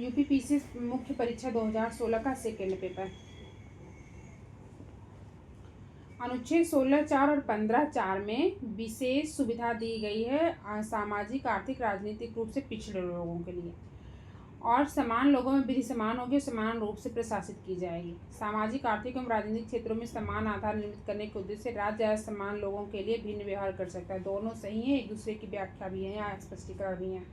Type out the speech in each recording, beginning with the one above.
UPPC मुख्य परीक्षा 2016 का सेकेंड पेपर। अनुच्छेद 16(4) और 15(4) में विशेष सुविधा दी गई है सामाजिक, आर्थिक, राजनीतिक रूप से पिछड़े लोगों के लिए, और समान लोगों में विधि समान होगी, समान रूप से प्रशासित की जाएगी। सामाजिक, आर्थिक एवं राजनीतिक क्षेत्रों में समान आधार निर्मित करने के उद्देश्य से राज्य समान लोगों के लिए भिन्न व्यवहार कर सकता है। दोनों सही है, एक दूसरे की व्याख्या भी है या स्पष्टीकरण भी है।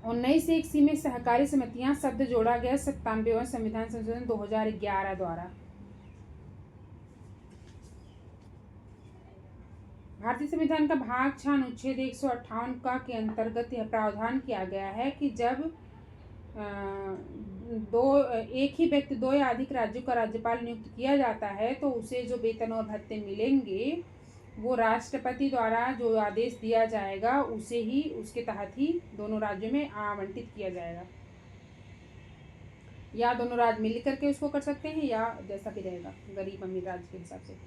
1901 में सहकारी समितियां शब्द जोड़ा गया 97वें संविधान संशोधन 2011 द्वारा। भारतीय संविधान का भाग 6 अनुच्छेद 158 का के अंतर्गत यह प्रावधान किया गया है कि जब एक ही व्यक्ति 2 या अधिक राज्यों का राज्यपाल नियुक्त किया जाता है तो उसे जो वेतन और भत्ते मिलेंगे वो राष्ट्रपति द्वारा जो आदेश दिया जाएगा उसे ही, उसके तहत ही दोनों राज्यों में आवंटित किया जाएगा। या दोनों राज्य मिल करके उसको कर सकते हैं या जैसा भी रहेगा गरीब अमीर राज्य के हिसाब से।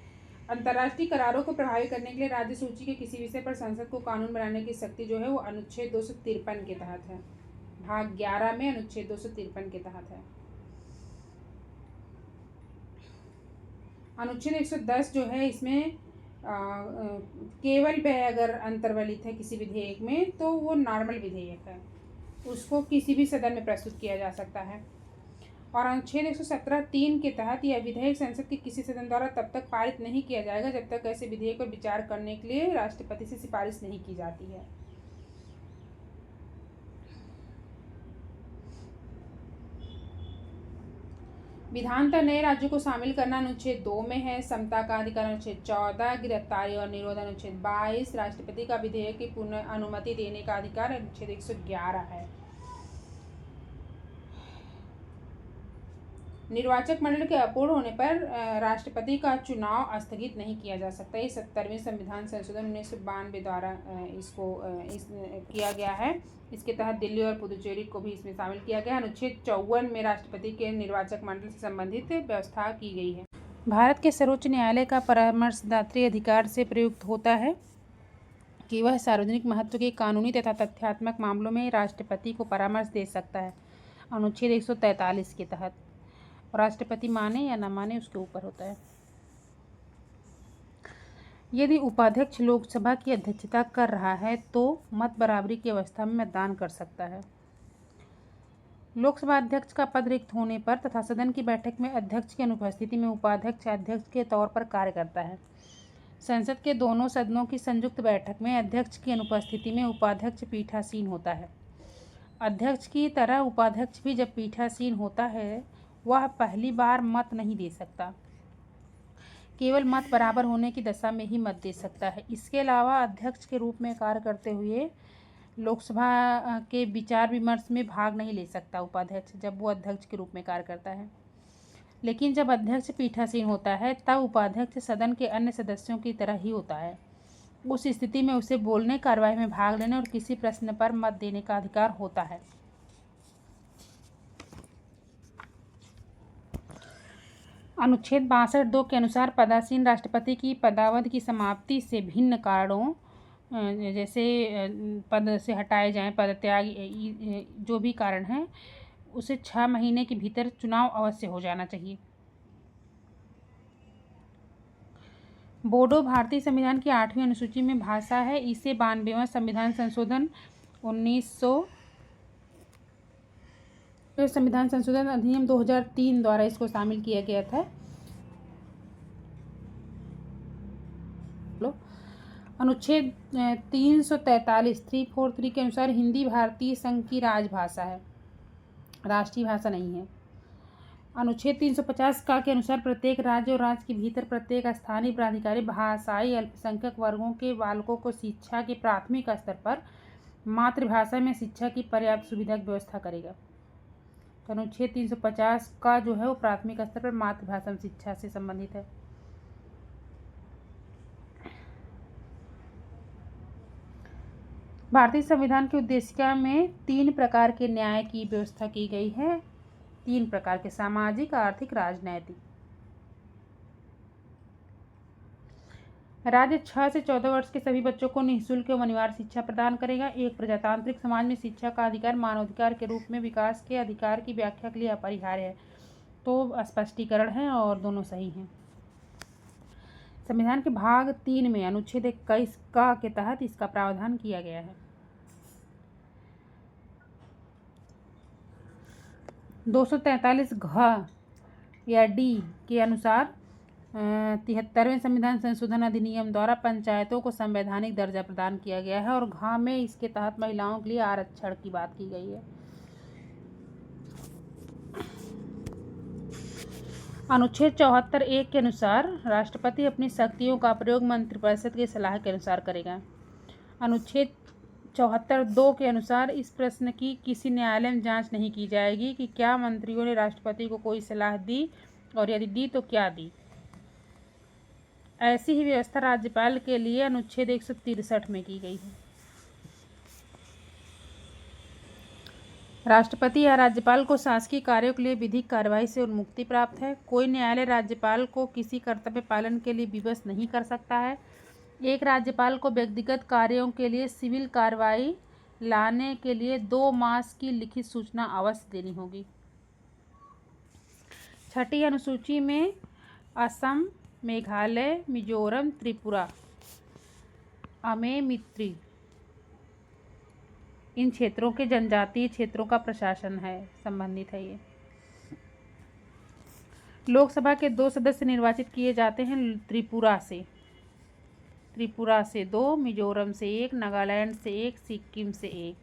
अंतर्राष्ट्रीय करारों को प्रभावी करने के लिए राज्य सूची के किसी विषय पर संसद को कानून बनाने की शक्ति जो है वो अनुच्छेद 253 के तहत है। भाग 11 में अनुच्छेद 253 के तहत है। अनुच्छेद 110 जो है इसमें केवल व्यय अगर अंतर्वलित है किसी विधेयक में तो वो नॉर्मल विधेयक है, उसको किसी भी सदन में प्रस्तुत किया जा सकता है। और अनुच्छेद 117(3) के तहत यह विधेयक संसद के किसी सदन द्वारा तब तक पारित नहीं किया जाएगा जब तक ऐसे विधेयक पर विचार करने के लिए राष्ट्रपति से सिफारिश नहीं की जाती है। विधानतः नए राज्यों को शामिल करना अनुच्छेद 2 में है। समता का अधिकार अनुच्छेद 14, गिरफ्तारी और निरोध अनुच्छेद 22, राष्ट्रपति का विधेयक की पुनः अनुमति देने का अधिकार अनुच्छेद 111 है। निर्वाचक मंडल के अपूर्ण होने पर राष्ट्रपति का चुनाव स्थगित नहीं किया जा सकता। ये 70वें संविधान संशोधन 1992 द्वारा इसको किया गया है। इसके तहत दिल्ली और पुदुचेरी को भी इसमें शामिल किया गया। अनुच्छेद 54 में राष्ट्रपति के निर्वाचक मंडल से संबंधित व्यवस्था की गई है। भारत के सर्वोच्च न्यायालय का परामर्शदात्री अधिकार से प्रयुक्त होता है कि वह सार्वजनिक महत्व के कानूनी तथा तथ्यात्मक मामलों में राष्ट्रपति को परामर्श दे सकता है। अनुच्छेद 143 के तहत राष्ट्रपति माने या न माने उसके ऊपर होता है। यदि उपाध्यक्ष लोकसभा की अध्यक्षता कर रहा है तो मत बराबरी की अवस्था में मतदान कर सकता है। लोकसभा अध्यक्ष का पद रिक्त होने पर तथा सदन की बैठक में अध्यक्ष की अनुपस्थिति में उपाध्यक्ष अध्यक्ष के तौर पर कार्य करता है। संसद के दोनों सदनों की संयुक्त बैठक में अध्यक्ष की अनुपस्थिति में उपाध्यक्ष पीठासीन होता है। अध्यक्ष की तरह उपाध्यक्ष भी जब पीठासीन होता है वह पहली बार मत नहीं दे सकता, केवल मत बराबर होने की दशा में ही मत दे सकता है। इसके अलावा अध्यक्ष के रूप में कार्य करते हुए लोकसभा के विचार विमर्श में भाग नहीं ले सकता उपाध्यक्ष, जब वो अध्यक्ष के रूप में कार्य करता है। लेकिन जब अध्यक्ष पीठासीन होता है तब उपाध्यक्ष सदन के अन्य सदस्यों की तरह ही होता है। उस स्थिति में उसे बोलने, कार्यवाही में भाग लेने और किसी प्रश्न पर मत देने का अधिकार होता है। अनुच्छेद 62(2) के अनुसार पदासीन राष्ट्रपति की पदावधि की समाप्ति से भिन्न कारणों जैसे पद से हटाए जाएं, पदत्याग, जो भी कारण है उसे 6 महीने के भीतर चुनाव अवश्य हो जाना चाहिए। बोडो भारतीय संविधान की 8वीं अनुसूची में भाषा है। इसे 92वां संविधान संशोधन 1900 संविधान संशोधन अधिनियम 2003 द्वारा इसको शामिल किया गया था। अनुच्छेद 343 के अनुसार हिंदी भारतीय संघ की राजभाषा है, राष्ट्रीय भाषा नहीं है। अनुच्छेद 350 का के अनुसार प्रत्येक राज्य और राज्य के भीतर प्रत्येक स्थानीय प्राधिकारी भाषाई अल्पसंख्यक वर्गों के बालकों को शिक्षा के प्राथमिक स्तर पर मातृभाषा में शिक्षा की पर्याप्त सुविधा की व्यवस्था करेगा। तो अनुच्छेद 350 का जो है वो प्राथमिक स्तर पर मातृभाषा में शिक्षा से संबंधित है। भारतीय संविधान की उद्देशिका में 3 प्रकार के न्याय की व्यवस्था की गई है। 3 प्रकार के: सामाजिक, आर्थिक, राजनैतिक। राज्य 6 से 14 वर्ष के सभी बच्चों को निःशुल्क एवं अनिवार्य शिक्षा प्रदान करेगा। एक प्रजातांत्रिक समाज में शिक्षा का अधिकार मानवाधिकार के रूप में विकास के अधिकार की व्याख्या के लिए अपरिहार्य है। तो स्पष्टीकरण है और दोनों सही हैं। संविधान के भाग 3 में अनुच्छेद 21 का के तहत इसका प्रावधान किया गया है। 243 घ या डी के अनुसार 73वें संविधान संशोधन अधिनियम द्वारा पंचायतों को संवैधानिक दर्जा प्रदान किया गया है और घ में इसके तहत महिलाओं के लिए आरक्षण की बात की गई है। अनुच्छेद 74(1) के अनुसार राष्ट्रपति अपनी शक्तियों का प्रयोग मंत्रिपरिषद की सलाह के अनुसार करेगा। अनुच्छेद 74(2) के अनुसार इस प्रश्न की किसी न्यायालय में जांच नहीं की जाएगी कि क्या मंत्रियों ने राष्ट्रपति को कोई सलाह दी और यदि दी तो क्या दी। ऐसी ही व्यवस्था राज्यपाल के लिए अनुच्छेद 163 में की गई है। राष्ट्रपति या राज्यपाल को शासकीय कार्यों के लिए विधिक कार्यवाही से उन्मुक्ति प्राप्त है। कोई न्यायालय राज्यपाल को किसी कर्तव्य पालन के लिए विवश नहीं कर सकता है। एक राज्यपाल को व्यक्तिगत कार्यों के लिए सिविल कार्रवाई लाने के लिए 2 मास की लिखित सूचना अवश्य देनी होगी। छठी अनुसूची में असम, मेघालय, मिजोरम, त्रिपुरा, अमेमित्री इन क्षेत्रों के जनजातीय क्षेत्रों का प्रशासन है संबंधित है। ये लोकसभा के 2 सदस्य निर्वाचित किए जाते हैं त्रिपुरा से 2, मिजोरम से 1, नागालैंड से 1, सिक्किम से 1।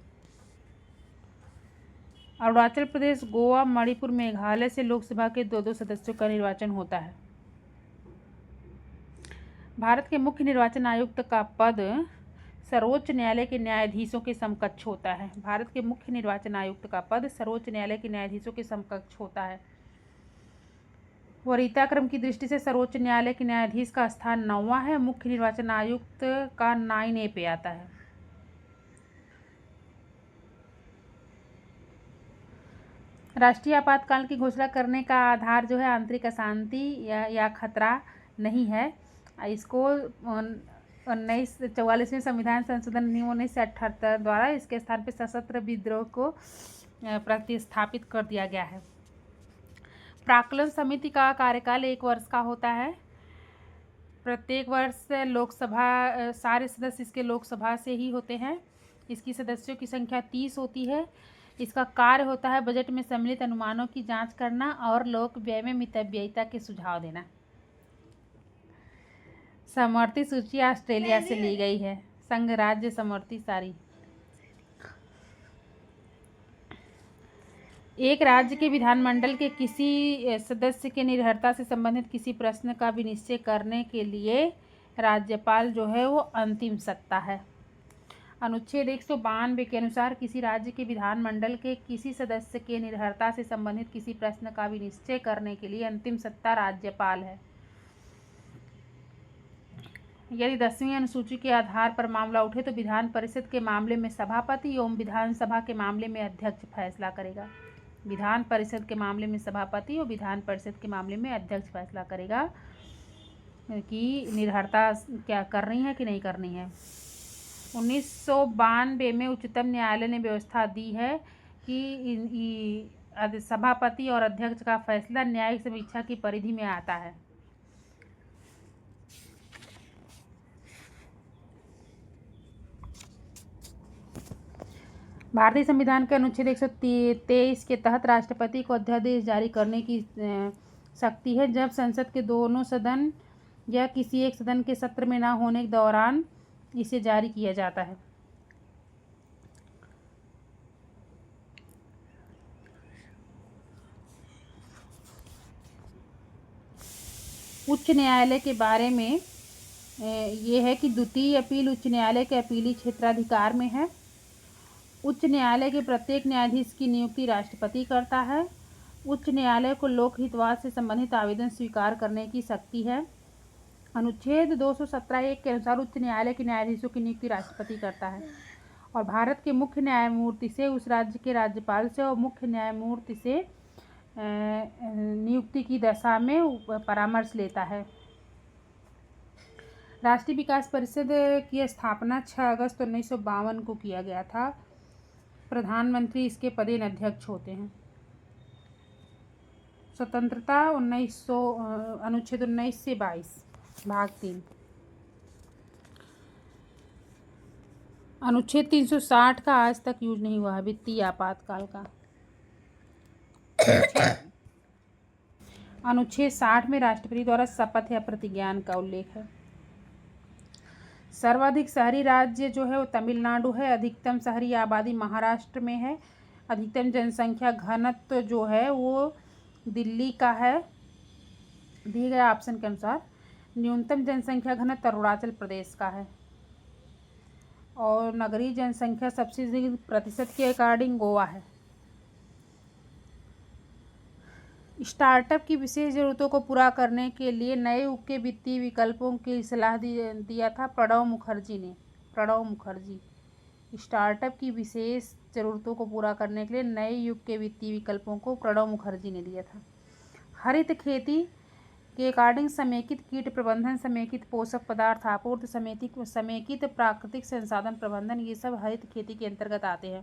अरुणाचल प्रदेश, गोवा, मणिपुर, मेघालय से लोकसभा के 2-2 सदस्यों का निर्वाचन होता है। भारत के मुख्य निर्वाचन आयुक्त का पद सर्वोच्च न्यायालय के न्यायाधीशों के समकक्ष होता है। भारत के मुख्य निर्वाचन आयुक्त का पद सर्वोच्च न्यायालय के न्यायाधीशों के समकक्ष होता है। वरीयता क्रम की दृष्टि से सर्वोच्च न्यायालय के न्यायाधीश का स्थान 9वां है। मुख्य निर्वाचन आयुक्त का 9A पे आता है। राष्ट्रीय आपातकाल की घोषणा करने का आधार जो है आंतरिक अशांति या खतरा नहीं है। इसको 44वें संविधान संशोधन अधिनियम 1978 द्वारा इसके स्थान पर सशस्त्र विद्रोह को प्रतिस्थापित कर दिया गया है। प्राक्कलन समिति का कार्यकाल 1 वर्ष का होता है। प्रत्येक वर्ष लोकसभा सारे सदस्य इसके लोकसभा से ही होते हैं। इसकी सदस्यों की संख्या 30 होती है। इसका कार्य होता है बजट में सम्मिलित अनुमानों की जांच करना और लोक व्यय में मितव्ययिता के सुझाव देना। समवर्ती सूची ऑस्ट्रेलिया से ली गई है। संघ राज्य समवर्ती सारी। एक राज्य के विधानमंडल के किसी सदस्य के निर्भरता से संबंधित किसी प्रश्न का विनिश्चय करने के लिए राज्यपाल जो है वो अंतिम सत्ता है। अनुच्छेद 192 के अनुसार किसी राज्य के विधानमंडल के किसी सदस्य के निर्भरता से संबंधित किसी प्रश्न का विनिश्चय करने के लिए अंतिम सत्ता राज्यपाल है। यदि 10वीं अनुसूची के आधार पर मामला उठे तो विधान परिषद के मामले में सभापति एवं विधानसभा के मामले में अध्यक्ष फैसला करेगा। विधान परिषद के मामले में सभापति और विधान परिषद के मामले में अध्यक्ष फैसला करेगा कि निर्भरता क्या करनी है कि नहीं करनी है। 1992 में उच्चतम न्यायालय ने व्यवस्था दी है कि सभापति और अध्यक्ष का फैसला न्यायिक समीक्षा की परिधि में आता है। भारतीय संविधान के अनुच्छेद 123 के तहत राष्ट्रपति को अध्यादेश जारी करने की शक्ति है जब संसद के दोनों सदन या किसी एक सदन के सत्र में न होने के दौरान इसे जारी किया जाता है। उच्च न्यायालय के बारे में ये है कि द्वितीय अपील उच्च न्यायालय के अपीली क्षेत्राधिकार में है। उच्च न्यायालय के प्रत्येक न्यायाधीश की नियुक्ति राष्ट्रपति करता है। उच्च न्यायालय को लोकहितवाद से संबंधित आवेदन स्वीकार करने की शक्ति है। अनुच्छेद 217(1) के अनुसार उच्च न्यायालय के न्यायाधीशों की नियुक्ति राष्ट्रपति करता है और भारत के मुख्य न्यायमूर्ति से उस राज्य के राज्यपाल से और मुख्य न्यायमूर्ति से नियुक्ति की दशा में परामर्श लेता है। राष्ट्रीय विकास परिषद की स्थापना 6 अगस्त 1952 को किया गया था। प्रधानमंत्री इसके पदेन अध्यक्ष होते हैं। स्वतंत्रता 1900 अनुच्छेद 19 से 22 भाग 3। अनुच्छेद 360 का आज तक यूज नहीं हुआ है, वित्तीय आपातकाल का। अनुच्छेद 60 में राष्ट्रपति द्वारा शपथ या प्रतिज्ञान का उल्लेख है। सर्वाधिक शहरी राज्य जो है वो तमिलनाडु है। अधिकतम शहरी आबादी महाराष्ट्र में है। अधिकतम जनसंख्या घनत्व जो है वो दिल्ली का है दिए गए ऑप्शन के अनुसार। न्यूनतम जनसंख्या घनत्व अरुणाचल प्रदेश का है। और नगरीय जनसंख्या सबसे अधिक प्रतिशत के अकॉर्डिंग गोवा है। स्टार्टअप की विशेष ज़रूरतों को पूरा करने के लिए नए युग के वित्तीय विकल्पों की सलाह दिया था प्रणब मुखर्जी ने। प्रणब मुखर्जी स्टार्टअप की विशेष ज़रूरतों को पूरा करने के लिए नए युग के वित्तीय विकल्पों को प्रणब मुखर्जी ने दिया था। हरित खेती के अकॉर्डिंग समेकित कीट प्रबंधन, समेकित पोषक पदार्थ आपूर्ति, समेकित प्राकृतिक संसाधन प्रबंधन, ये सब हरित खेती के अंतर्गत आते हैं।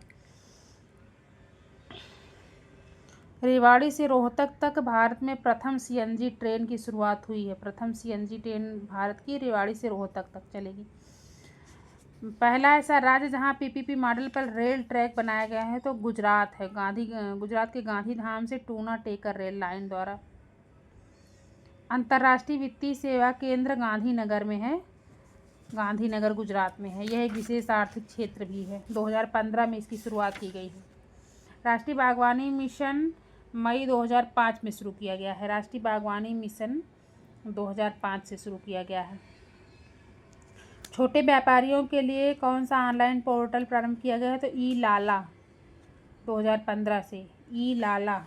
रेवाड़ी से रोहतक तक भारत में प्रथम सीएनजी ट्रेन की शुरुआत हुई है। प्रथम सीएनजी ट्रेन भारत की रेवाड़ी से रोहतक तक चलेगी। पहला ऐसा राज्य जहां पीपीपी मॉडल पर रेल ट्रैक बनाया गया है तो गुजरात है। गुजरात के गांधीधाम से टूना टेकर रेल लाइन द्वारा। अंतर्राष्ट्रीय वित्तीय सेवा केंद्र गांधीनगर में है। गांधीनगर गुजरात में है। यह एक विशेष आर्थिक क्षेत्र भी है। 2015 में इसकी शुरुआत की गई है। राष्ट्रीय बागवानी मिशन मई 2005 में शुरू किया गया है। राष्ट्रीय बागवानी मिशन 2005 से शुरू किया गया है। छोटे व्यापारियों के लिए कौन सा ऑनलाइन पोर्टल प्रारंभ किया गया है तो ई लाला 2015 से। ई लाला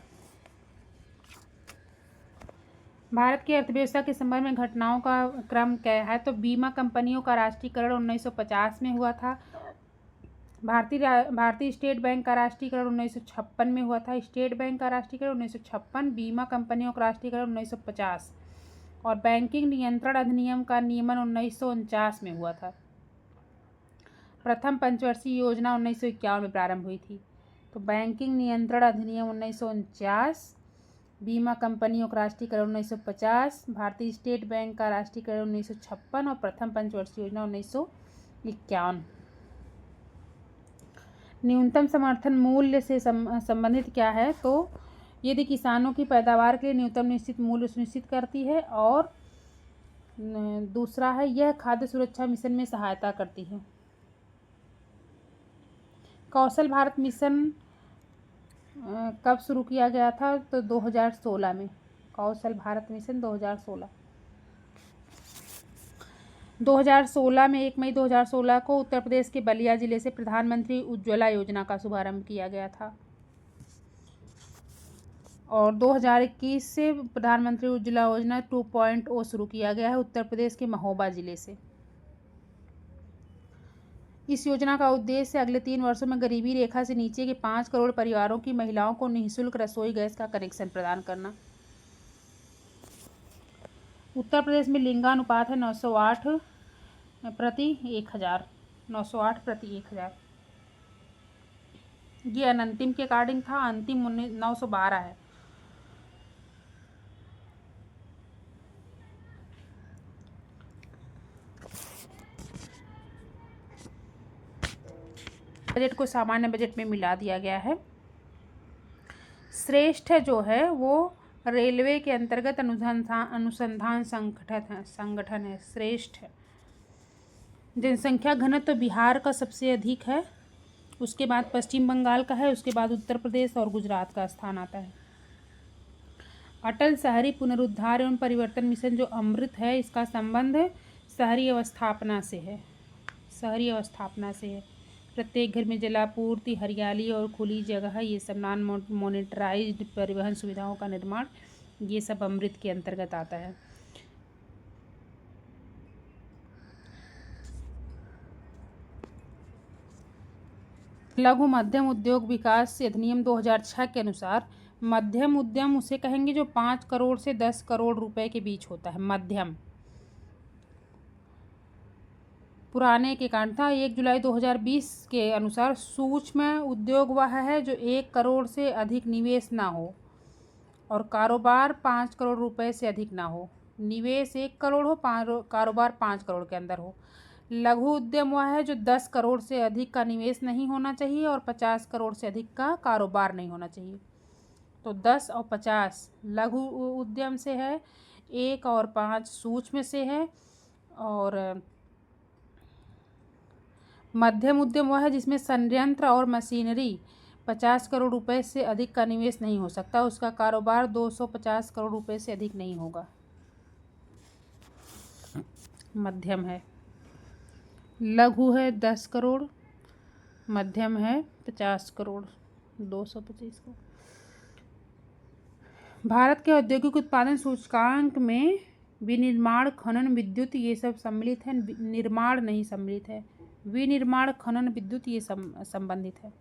भारत की अर्थव्यवस्था के संबंध में घटनाओं का क्रम क्या है तो बीमा कंपनियों का राष्ट्रीयकरण 1950 में हुआ था। भारतीय स्टेट बैंक का राष्ट्रीयकरण 1956 में हुआ था। स्टेट बैंक का राष्ट्रीयकरण 1956, बीमा कंपनियों का राष्ट्रीयकरण 1950 और बैंकिंग नियंत्रण अधिनियम का नियमन 1949 में हुआ था। प्रथम पंचवर्षीय योजना 1951 में प्रारंभ हुई थी। तो बैंकिंग नियंत्रण अधिनियम 1949, बीमा कंपनियों का राष्ट्रीयकरण 1950, भारतीय स्टेट बैंक का राष्ट्रीयकरण 1956 और प्रथम पंचवर्षीय योजना 1951। न्यूनतम समर्थन मूल्य से संबंधित क्या है तो यदि किसानों की पैदावार के लिए न्यूनतम निश्चित मूल्य सुनिश्चित करती है और दूसरा है यह खाद्य सुरक्षा मिशन में सहायता करती है। कौशल भारत मिशन कब शुरू किया गया था तो 2016 में। कौशल भारत मिशन 2016 में 1 मई 2016 को उत्तर प्रदेश के बलिया जिले से प्रधानमंत्री उज्ज्वला योजना का शुभारंभ किया गया था और 2021 से प्रधानमंत्री उज्ज्वला योजना 2.0 शुरू किया गया है उत्तर प्रदेश के महोबा जिले से। इस योजना का उद्देश्य अगले 3 वर्षों में गरीबी रेखा से नीचे के 5 करोड़ परिवारों की महिलाओं को निःशुल्क रसोई गैस का कनेक्शन प्रदान करना। उत्तर प्रदेश में लिंगानुपात है 908 प्रति 1000। 908 प्रति 1000। ये अनंतिम के अकॉर्डिंग था। अंतिम 912 है। बजट को सामान्य बजट में मिला दिया गया है। श्रेष्ठ जो है वो रेलवे के अंतर्गत अनुसंधान संगठन है। श्रेष्ठ जनसंख्या घनत्व तो बिहार का सबसे अधिक है, उसके बाद पश्चिम बंगाल का है, उसके बाद उत्तर प्रदेश और गुजरात का स्थान आता है। अटल शहरी पुनरुद्धार एवं परिवर्तन मिशन जो अमृत है इसका संबंध शहरी अवस्थापना से है। शहरी अवस्थापना से है। प्रत्येक घर में जलापूर्ति, हरियाली और खुली जगह, ये सब नॉन मोनेटराइज्ड परिवहन सुविधाओं का निर्माण, ये सब अमृत के अंतर्गत आता है। लघु मध्यम उद्योग विकास अधिनियम 2006 के अनुसार मध्यम उद्यम उसे कहेंगे जो 5 करोड़ से 10 करोड़ रुपए के बीच होता है। मध्यम पुराने एक एकाउंट था। 1 जुलाई 2020 के अनुसार सूक्ष्म उद्योग वह है जो 1 करोड़ से अधिक निवेश ना हो और कारोबार 5 करोड़ रुपए से अधिक ना हो। निवेश 1 करोड़ हो, कारोबार 5 करोड़ के अंदर हो। लघु उद्यम वह है जो 10 करोड़ से अधिक का निवेश नहीं होना चाहिए और 50 करोड़ से अधिक का कारोबार नहीं होना चाहिए। तो 10 और 50 लघु उद्यम से है, 1 और 5 सूक्ष्म से है। और मध्यम उद्यम वह है जिसमें संयंत्र और मशीनरी 50 करोड़ रुपए से अधिक का निवेश नहीं हो सकता, उसका कारोबार 250 करोड़ रुपए से अधिक नहीं होगा। मध्यम है, लघु है 10 करोड़, मध्यम है 50 करोड़, 225 करोड़। भारत के औद्योगिक उत्पादन सूचकांक में विनिर्माण, खनन, विद्युत ये सब सम्मिलित है, निर्माण नहीं सम्मिलित है। विनिर्माण, खनन, विद्युत ये संबंधित है।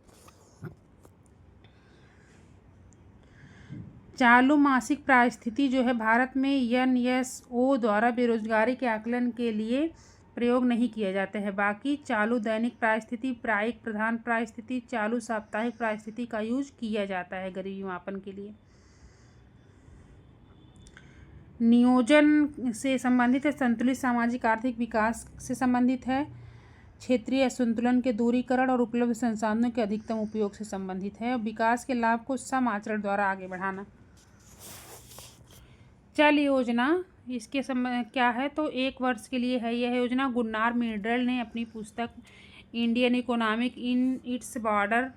चालू मासिक प्रायश्चित जो है भारत में NSO द्वारा बेरोजगारी के आकलन के लिए प्रयोग नहीं किए जाते हैं। बाकी चालू दैनिक प्रायश्चित, प्रायिक प्रधान प्रायश्चित, चालू साप्ताहिक प्रायश्चित का यूज किया जाता है गरीबी मापन के लिए। नियोजन से संबंधित है, संतुलित सामाजिक आर्थिक विकास से संबंधित है, क्षेत्रीय असंतुलन के दूरीकरण और उपलब्ध संसाधनों के अधिकतम उपयोग से संबंधित है। विकास के लाभ को सम आचरण द्वारा आगे बढ़ाना। चल योजना इसके क्या है तो 1 वर्ष के लिए है यह योजना। गुन्नार मिडल ने अपनी पुस्तक Indian economic in its border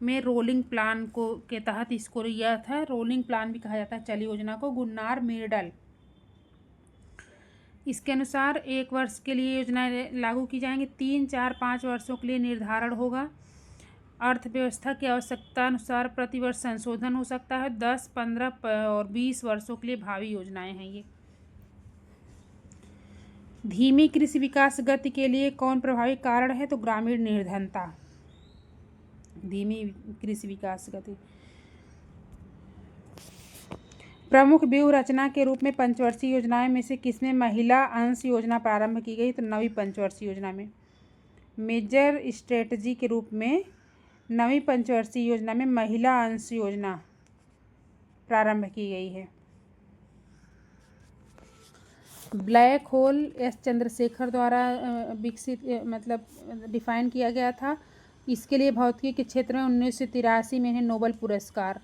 में रोलिंग प्लान को के तहत इसको लिया था। रोलिंग प्लान भी कहा जाता है चल योजना को। गुन्नार मिडल इसके अनुसार 1 वर्ष के लिए योजनाएं लागू की जाएंगी। 3, 4, 5 वर्षों के लिए निर्धारण होगा। अर्थव्यवस्था की आवश्यकता अनुसार प्रतिवर्ष संशोधन हो सकता है। 10, 15 और 20 वर्षों के लिए भावी योजनाएं हैं ये। धीमी कृषि विकास गति के लिए कौन प्रभावी कारण है तो ग्रामीण निर्धनता। धीमी कृषि विकास गति। प्रमुख व्यूह रचना के रूप में पंचवर्षीय योजनाएं में से किसमें महिला अंश योजना प्रारंभ की गई तो 9वीं पंचवर्षीय योजना में। मेजर स्ट्रेटजी के रूप में 9वीं पंचवर्षीय योजना में महिला अंश योजना प्रारंभ की गई है। ब्लैक होल एस चंद्रशेखर द्वारा विकसित डिफाइन किया गया था। इसके लिए भौतिकी के क्षेत्र में 1983 में इन्हें नोबेल पुरस्कार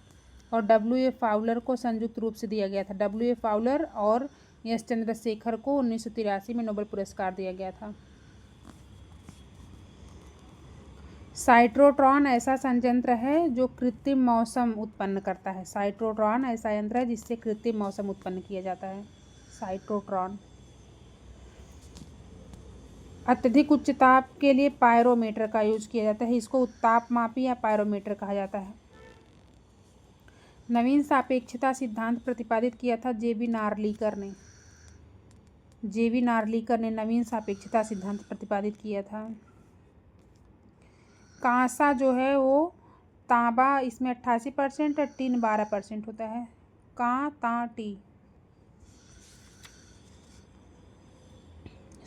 और W.A. फाउलर को संयुक्त रूप से दिया गया था। W.A. फाउलर और एस चंद्रशेखर को 1983 में नोबेल पुरस्कार दिया गया था। साइक्लोट्रॉन ऐसा संयंत्र है जो कृत्रिम मौसम उत्पन्न करता है। साइक्लोट्रॉन ऐसा यंत्र है जिससे कृत्रिम मौसम उत्पन्न किया जाता है। साइक्लोट्रॉन। अत्यधिक उच्च ताप के लिए पायरोमीटर का यूज किया जाता है। इसको तापमापी या पायरोमीटर कहा जाता है। नवीन सापेक्षता सिद्धांत प्रतिपादित किया था J.B. नार्लिकर ने। J.B. नार्लिकर ने नवीन सापेक्षता सिद्धांत प्रतिपादित किया था। कांसा जो है वो तांबा, इसमें 88% और टिन 12% होता है। टी।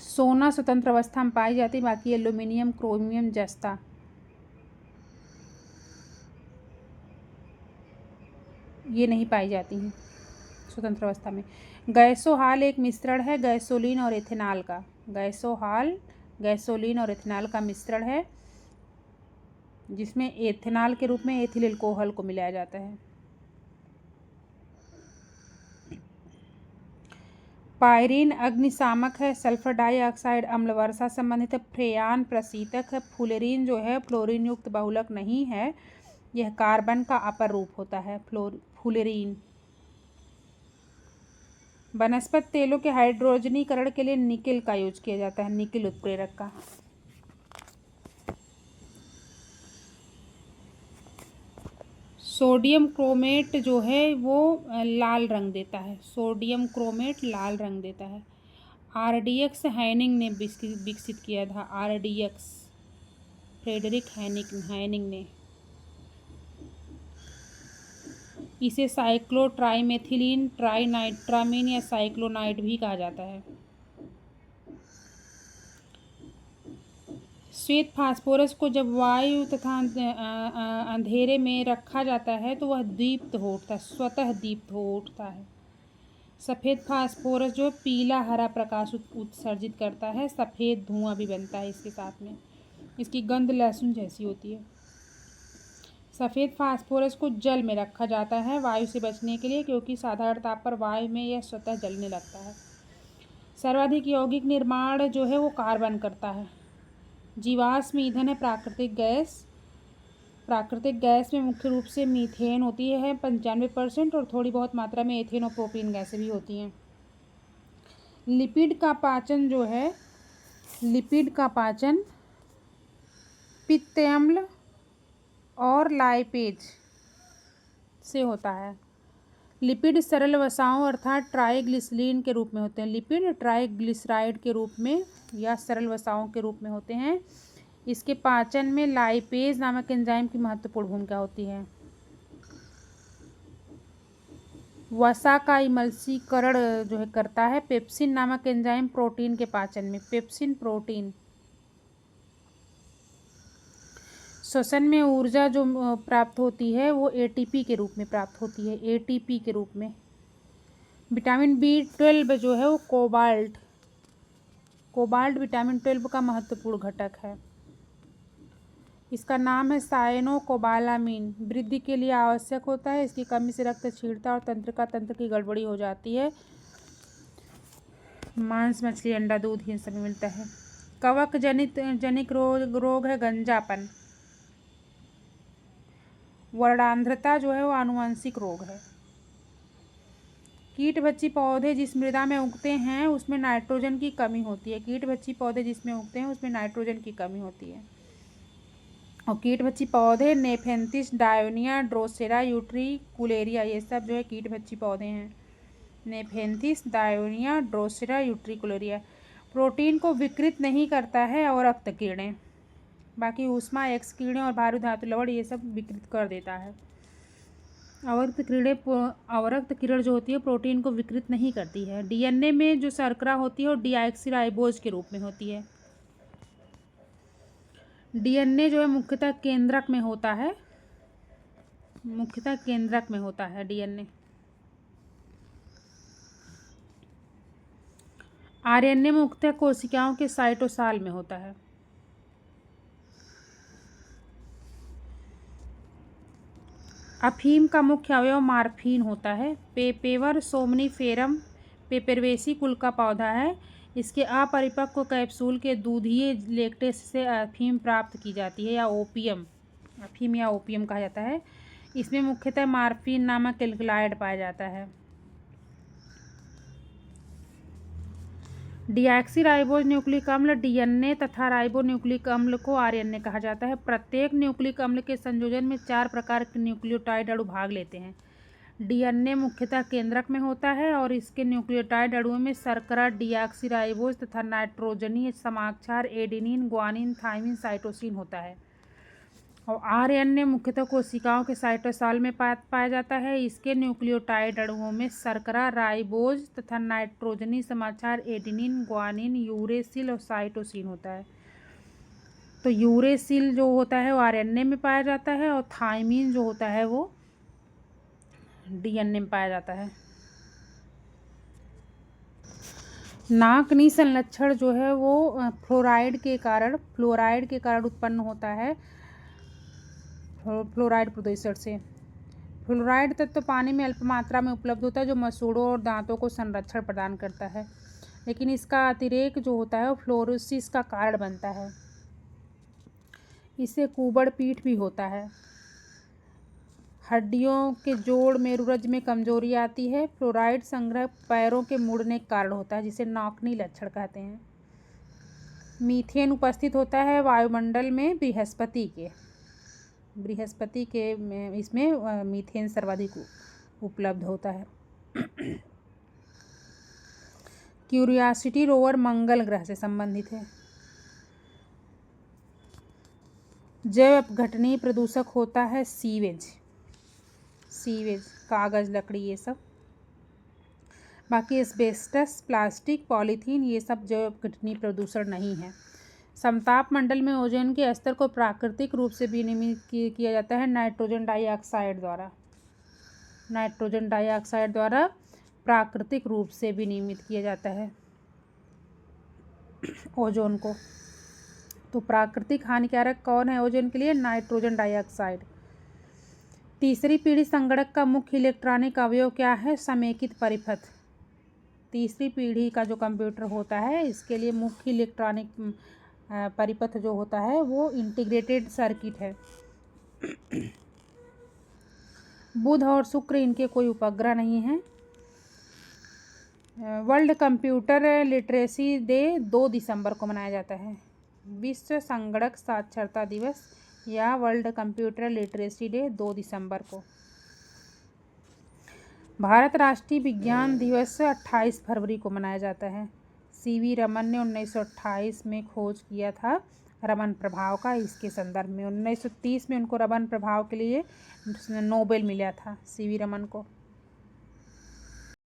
सोना स्वतंत्र अवस्था में पाई जाती है, बाकी एल्यूमिनियम, क्रोमियम, जस्ता ये नहीं पाई जाती हैं स्वतंत्र अवस्था में। गैसोहाल एक मिश्रण है गैसोलीन और एथेनॉल का। गैसोहाल गैसोलीन और एथेनॉल का मिश्रण है जिसमें एथेनॉल के रूप में एथिल अल्कोहल को मिलाया जाता है। पायरीन अग्निशामक है। सल्फर डाइऑक्साइड अम्ल वर्षा संबंधित है। फ्रेयान प्रशीतक है। फ्लोरीन जो है फ्लोरीन युक्त बहुलक नहीं है, यह कार्बन का अपर रूप होता है फ्लोरीन। वनस्पति तेलों के हाइड्रोजनीकरण के लिए निकेल का यूज किया जाता है, निकेल उत्प्रेरक का। सोडियम क्रोमेट जो है वो लाल रंग देता है। सोडियम क्रोमेट लाल रंग देता है। RDX हैनिंग ने विकसित किया था। RDX फ्रेडरिक हैनिंग ने। इसे साइक्लोट्राइमेथिलीन, ट्राइनाइट्रामीन या साइक्लोनाइट भी कहा जाता है। श्वेत फास्फोरस को जब वायु तथा अंधेरे में रखा जाता है तो वह दीप्त हो उठता है, स्वतः दीप्त हो उठता है। सफ़ेद फास्फोरस जो पीला हरा प्रकाश उत्सर्जित करता है, सफ़ेद धुआं भी बनता है इसके साथ में। इसकी गंध लहसुन जैसी होती है। सफ़ेद फास्फोरस को जल में रखा जाता है वायु से बचने के लिए, क्योंकि साधारण ताप पर वायु में यह स्वतः जलने लगता है। सर्वाधिक यौगिक निर्माण जो है वो कार्बन करता है। जीवाश्म ईंधन है प्राकृतिक गैस। प्राकृतिक गैस में मुख्य रूप से मीथेन होती है 95% और थोड़ी बहुत मात्रा में एथेन और प्रोपेन गैसें भी होती हैं। लिपिड का पाचन जो है, लिपिड का पाचन पित्त अम्ल और लाइपेज से होता है। लिपिड सरल वसाओं अर्थात ट्राइग्लिसरीन के रूप में होते हैं। लिपिड ट्राइग्लिसराइड के रूप में या सरल वसाओं के रूप में होते हैं। इसके पाचन में लाइपेज नामक एंजाइम की महत्वपूर्ण भूमिका होती है। वसा का इमल्सीकरण जो है करता है पेप्सिन नामक एंजाइम प्रोटीन के पाचन में। पेप्सिन प्रोटीन श्वसन में ऊर्जा जो प्राप्त होती है वो एटीपी के रूप में प्राप्त होती है, एटीपी के रूप में। विटामिन B12 जो है वो कोबाल्ट विटामिन 12 का महत्वपूर्ण घटक है। इसका नाम है साइनोकोबालामीन। वृद्धि के लिए आवश्यक होता है। इसकी कमी से रक्त क्षीणता और तंत्र की गड़बड़ी हो जाती है। मांस, मछली, अंडा, दूध इन सब में मिलता है। कवक जनिक रोग है गंजापन। वर्णांधता जो है वो आनुवंशिक रोग है। कीटभक्षी पौधे जिस मृदा में उगते हैं उसमें नाइट्रोजन की कमी होती है। कीटभक्षी पौधे जिसमें उगते हैं उसमें नाइट्रोजन की कमी होती है। और कीटभक्षी पौधे नेफेंथिस, डायोनिया, ड्रोसेरा, यूट्रिकुलेरिया, ये सब जो है कीटभक्षी पौधे हैं। नेफेंथिस, डायोनिया, ड्रोसेरा, यूट्रिकुलेरिया। प्रोटीन को विकृत नहीं करता है अवरक्त किरणें। बाकी ऊष्मा, एक्स किरणें और भारी धातु लवण ये सब विकृत कर देता है। अवरक्त किरण जो होती है प्रोटीन को विकृत नहीं करती है। डीएनए में जो शर्करा होती है वो डीऑक्सीराइबोज के रूप में होती है। डीएनए जो है मुख्यतः केंद्रक में होता है, डीएनए। आरएनए मुख्यतः कोशिकाओं के साइटोसाल में होता है। अफीम का मुख्य अवयव मार्फीन होता है। पेपेवर सोमनीफेरम पेपरवेसी कुल का पौधा है। इसके अपरिपक्व कैप्सूल के दूधीय लेटेक्स से अफीम प्राप्त की जाती है, या ओपियम। अफीम या ओपियम कहा जाता है। इसमें मुख्यतः मार्फीन नामक एल्कलॉइड पाया जाता है। डीऑक्सीराइबोज न्यूक्लिक अम्ल डीएनए तथा राइबो न्यूक्लिक अम्ल को आरएनए कहा जाता है। प्रत्येक न्यूक्लिक अम्ल के संयोजन में 4 प्रकार के न्यूक्लियोटाइड अणु भाग लेते हैं। डीएनए मुख्यतः केंद्रक में होता है और इसके न्यूक्लियोटाइड अणुओं में शर्करा, डीऑक्सीराइबोज तथा नाइट्रोजनीय समाक्षार एडेनिन, ग्वानिन, थाइमिन, साइटोसिन होता है। और आरएनए मुख्यतः कोशिकाओं के साइटोसाल में पाया जाता है। इसके न्यूक्लियोटाइड अणुओं में शर्करा, राइबोज तथा नाइट्रोजनी समाक्षार एडेनिन, ग्वानिन, यूरेसिल और साइटोसिन होता है। तो यूरेसिल जो होता है वो आरएनए में पाया जाता है और थाइमिन जो होता है वो डीएनए में पाया जाता है। नाकनी संलक्षण जो है वो फ्लोराइड के कारण उत्पन्न होता है। फ्लोराइड प्रदूषण से। फ्लोराइड तत्व पानी में अल्प मात्रा में उपलब्ध होता है जो मसूड़ों और दांतों को संरक्षण प्रदान करता है, लेकिन इसका अतिरेक जो होता है वो फ्लोरोसिस का कारण बनता है। इससे कुबड़ पीठ भी होता है। हड्डियों के जोड़ मेरुरज्ज में कमजोरी आती है। फ्लोराइड संग्रह पैरों के मुड़ने के कारण होता है, जिसे नॉकनी लक्षण कहते हैं। मीथेन उपस्थित होता है वायुमंडल में बृहस्पति के में इसमें मीथेन सर्वाधिक उपलब्ध होता है। क्यूरियोसिटी रोवर मंगल ग्रह से संबंधित है। जैव अपघटनीय प्रदूषक होता है सीवेज, कागज, लकड़ी ये सब। बाकी एस्बेस्टस, प्लास्टिक, पॉलीथीन ये सब जैव अपघटनीय प्रदूषण नहीं है। समताप मंडल में ओजोन के स्तर को प्राकृतिक रूप से विनियमित किया जाता है नाइट्रोजन डाइऑक्साइड द्वारा। नाइट्रोजन डाइऑक्साइड द्वारा प्राकृतिक रूप से विनियमित किया जाता है ओजोन को। तो प्राकृतिक हानिकारक कौन है ओजोन के लिए? Nitrogen dioxide. तीसरी पीढ़ी संगणक का मुख्य इलेक्ट्रॉनिक अवयव क्या है? समेकित परिपथ। तीसरी पीढ़ी का जो कंप्यूटर होता है इसके लिए मुख्य इलेक्ट्रॉनिक परिपथ जो होता है वो इंटीग्रेटेड सर्किट है। बुध और शुक्र इनके कोई उपग्रह नहीं है। वर्ल्ड कंप्यूटर लिटरेसी डे 2 दिसंबर को मनाया जाता है। विश्व संगणक साक्षरता दिवस या वर्ल्ड कंप्यूटर लिटरेसी डे 2 दिसंबर को। भारत राष्ट्रीय विज्ञान दिवस 28 फरवरी को मनाया जाता है। सीवी रमन ने 1928 में खोज किया था रमन प्रभाव का। इसके संदर्भ में 1930 में उनको रमन प्रभाव के लिए नोबेल मिला था सीवी रमन को।